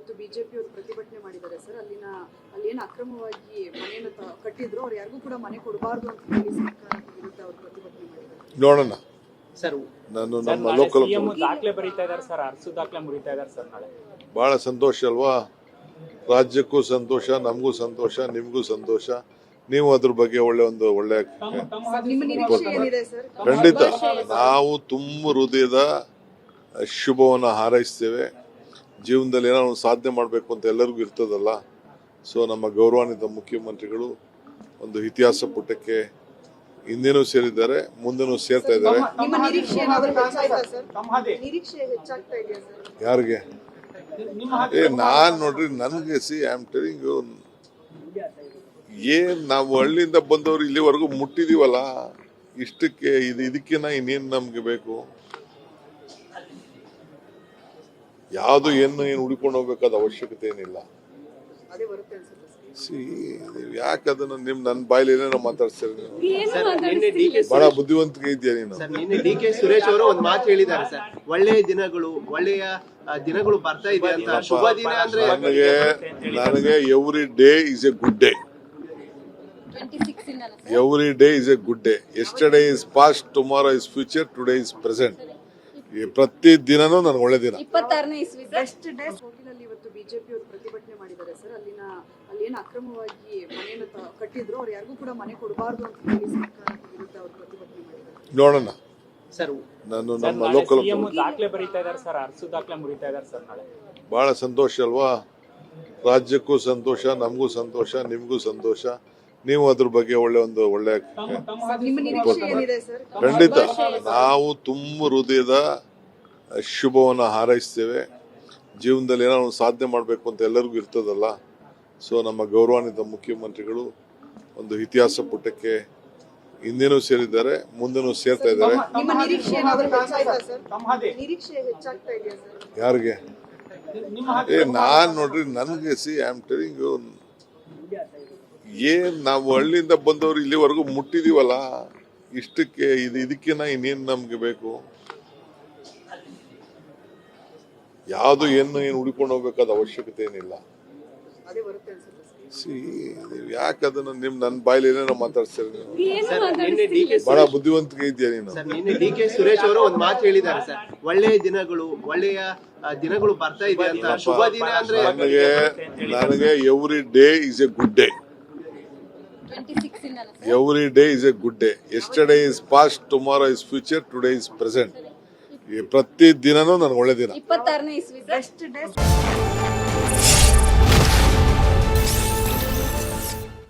ಇವತ್ತು ಬಿಜೆಪಿ ಅವರು ಪ್ರತಿಭಟನೆ ಮಾಡಿದ್ದಾರೆ ಸರ್. ಅಲ್ಲಿ ಏನು ಅಕ್ರಮವಾಗಿ ಮನೆಯನ್ನು ಕಟ್ಟಿದ್ರು ಅವ್ರು ಯಾರಿಗೂ ಕೂಡ ಮನೆ ಕೊಡಬಾರ್ದು ಅಂತ ಹೇಳಿ ಸರ್ಕಾರದ ವಿರುದ್ಧ ಅವರು ಪ್ರತಿಭಟನೆ ಮಾಡಿದ್ದಾರೆ. ನೋಡೋಣ ಸರ್. ನಾನು ನಮ್ಮ ಲೋಕಲ್ ದಾಖಲೆ ಬರೀತಾ ಇದ್ದಾರೆ ಸರ್, ಅರಸು ದಾಖಲೆ ಮುರಿತಾ ಇದ್ದಾರೆ ಸರ್. ನಾಳೆ ಬಹಳ ಸಂತೋಷ ಅಲ್ವಾ? ರಾಜ್ಯಕ್ಕೂ ಸಂತೋಷ, ನಮಗೂ ಸಂತೋಷ, ನಿಮಗೂ ಸಂತೋಷ. ನೀವು ಅದ್ರ ಬಗ್ಗೆ ಒಳ್ಳೆ ನಿಮ್ಮ ನಿರೀಕ್ಷೆ ಏನಿದೆ ಸರ್? ಖಂಡಿತ ನಾವು ತುಂಬ ಹೃದಯದ ಶುಭವನ್ನು ಹಾರೈಸ್ತೇವೆ. ಜೀವನದಲ್ಲಿ ಏನೋ ಒಂದು ಸಾಧನೆ ಮಾಡಬೇಕು ಅಂತ ಎಲ್ಲರಿಗೂ ಇರ್ತದಲ್ಲ. ಸೊ ನಮ್ಮ ಗೌರವಾನ್ವಿತ ಮುಖ್ಯಮಂತ್ರಿಗಳು ಒಂದು ಇತಿಹಾಸ ಪುಟಕ್ಕೆ ಹಿಂದೆನೂ ಸೇರಿದ್ದಾರೆ, ಮುಂದೆನೂ ಸೇರ್ತಾ ಇದ್ದಾರೆ. ನಿಮ್ಮ ನಿರೀಕ್ಷೆ ಏನಾದರೂ ಹೆಚ್ಚಾಯ್ತಾ ಸರ್? ನಿರೀಕ್ಷೆ ಹೆಚ್ಚಾಗ್ತಾ ಇದೆಯಾ ಸರ್? ಯಾರಿಗೆ? ನಾನ್ ನೋಡ್ರಿ, ನನಗೆ ಐ ಆಮ್ ಟೆಲಿಂಗ್ ಯು, ಏನ್ ನಾವು ಹಳ್ಳಿಯಿಂದ ಬಂದವರು ಇಲ್ಲಿವರೆಗೂ ಮುಟ್ಟಿದೀವಲ್ಲ, ಇಷ್ಟಕ್ಕೆ ಇದಕ್ಕಿನ್ನ ಇನ್ನೇನು ನಮ್ಗೆ ಬೇಕು? ಯಾವುದು ಏನು ಹುಡುಕೊಂಡು ಹೋಗ್ಬೇಕಾದ ಅವಶ್ಯಕತೆ ಏನಿಲ್ಲ. ಅದೇ ಬರುತ್ತೆ ಅನ್ಸುತ್ತೆ ಸರ್. ನೀವು ಯಾಕೆ ಅದನ್ನ ನನ್ನ ಬಾಯಲ್ಲಿ ಏನೇನೋ ಮಾತಾಡ್ತೀರಿ ನೀವು? ಬಹಳ ಬುದ್ಧಿವಂತಿಕೆ ಇದೆಯಾ ನೀನು? ನಿನ್ನೆ ಡಿ.ಕೆ. ಸುರೇಶ್ ಅವರು ಒಂದು ಮಾತು ಹೇಳಿದ್ದಾರೆ ಸರ್, ಒಳ್ಳೆಯ ದಿನಗಳು ಬರ್ತಾ ಇದೆ ಅಂತ. ಶುಭ ದಿನ ಅಂದ್ರೆ ನನಗೆ every day is A good day. Every day is A good day. Yesterday is past, tomorrow is future, today is present. ಪ್ರತಿ ದಿನನೂ ನನಗೆ ಒಳ್ಳೆ ದಿನ. 26ನೇ ಇಸ್ವಿ ಬೆಸ್ಟ್ ಡೇ. ಹೋಟೆಲಲ್ಲಿ ಇವತ್ತು ಬಿಜೆಪಿ ಅವರು ಪ್ರತಿಭಟನೆ ಮಾಡಿದ್ದಾರೆ ಸರ್. ಅಲ್ಲಿ ಏನು ಅಕ್ರಮವಾಗಿ ಮನೆಯನ್ನು ಕಟ್ಟಿದ್ರು ಅವ್ರು ಯಾರಿಗೂ ಕೂಡ ಮನೆ ಕೊಡಬಾರ್ದು ಅಂತ ಹೇಳಿ ಸರ್ಕಾರದ ವಿರುದ್ಧ ಅವರು ಪ್ರತಿಭಟನೆ ಮಾಡಿದ್ದಾರೆ. ನೋಡೋಣ. ಸರ್. ನಾನು ನಮ್ಮ ಲೋಕಲ್ ದಾಖಲೆ ಬರೀತಾ ಇದ್ದಾರೆ ಸರ್, ಅರಸು ದಾಖಲೆ ಮುರಿತಾ ಇದ್ದಾರೆ ಸರ್. ನಾಳೆ ಬಹಳ ಸಂತೋಷ ಅಲ್ವಾ? ರಾಜ್ಯಕ್ಕೂ ಸಂತೋಷ, ನಮಗೂ ಸಂತೋಷ, ನಿಮಗೂ ಸಂತೋಷ. ನೀವು ಅದ್ರ ಬಗ್ಗೆ ಒಳ್ಳೆ ನಿಮ್ಮ ನಿರೀಕ್ಷೆ ಏನಿದೆ ಸರ್? ಖಂಡಿತ ನಾವು ತುಂಬ ಹೃದಯದ ಶುಭವನ್ನು ಹಾರೈಸ್ತೇವೆ. ಜೀವನದಲ್ಲಿ ಏನೋ ಒಂದು ಸಾಧನೆ ಮಾಡಬೇಕು ಅಂತ ಎಲ್ಲರಿಗೂ ಇರ್ತದಲ್ಲ. ಸೊ ನಮ್ಮ ಗೌರವಾನ್ವಿತ ಮುಖ್ಯಮಂತ್ರಿಗಳು ಒಂದು ಇತಿಹಾಸ ಪುಟಕ್ಕೆ ಹಿಂದೆನೂ ಸೇರಿದ್ದಾರೆ, ಮುಂದೆನೂ ಸೇರ್ತಾ ಇದ್ದಾರೆ. ನಿಮ್ಮ ನಿರೀಕ್ಷೆ ಏನಾದರೂ ಹೆಚ್ಚಾಯ್ತಾ ಸರ್? ನಿರೀಕ್ಷೆ ಹೆಚ್ಚಾಗ್ತಾ ಇದೆಯಾ ಸರ್? ಯಾರಿಗೆ? ನಾನ್ ನೋಡ್ರಿ, ನನಗೆ ಐ ಆಮ್ ಟೆಲಿಂಗ್ ಯು, ಏನ್ ನಾವು ಹಳ್ಳಿಯಿಂದ ಬಂದವರು ಇಲ್ಲಿವರೆಗೂ ಮುಟ್ಟಿದೀವಲ್ಲ, ಇಷ್ಟಕ್ಕೆ ಇದಕ್ಕಿನ್ನ ಇನ್ನೇನು ನಮ್ಗೆ ಬೇಕು? ಯಾವುದು ಏನು ಹುಡುಕೊಂಡು ಹೋಗ್ಬೇಕಾದ ಅವಶ್ಯಕತೆ ಏನಿಲ್ಲ. ಅದೇ ಬರುತ್ತೆ ಅನ್ಸುತ್ತೆ ಸರ್. ನೀವು ಯಾಕೆ ಅದನ್ನ ನನ್ನ ಬಾಯಲ್ಲಿ ಏನೇನೋ ಮಾತಾಡ್ತೀರಿ ನೀವು? ಬಹಳ ಬುದ್ಧಿವಂತಿಕೆ ಇದೆಯಾ ನೀನು? ನಿನ್ನೆ ಡಿ.ಕೆ. ಸುರೇಶ್ ಅವರು ಒಂದು ಮಾತು ಹೇಳಿದ್ದಾರೆ ಸರ್, ಒಳ್ಳೆಯ ದಿನಗಳು ಬರ್ತಾ ಇದೆ ಅಂತ. ಶುಭ ದಿನ ಅಂದ್ರೆ ನನಗೆ every day is A good day. Every day is A good day. Yesterday is past, tomorrow is future, today is present. ಪ್ರತಿ ದಿನನೂ ನನಗೆ ಒಳ್ಳೆ ದಿನ. 26ನೇ ಇಸ್ವಿ ಬೆಸ್ಟ್ ಡೇ.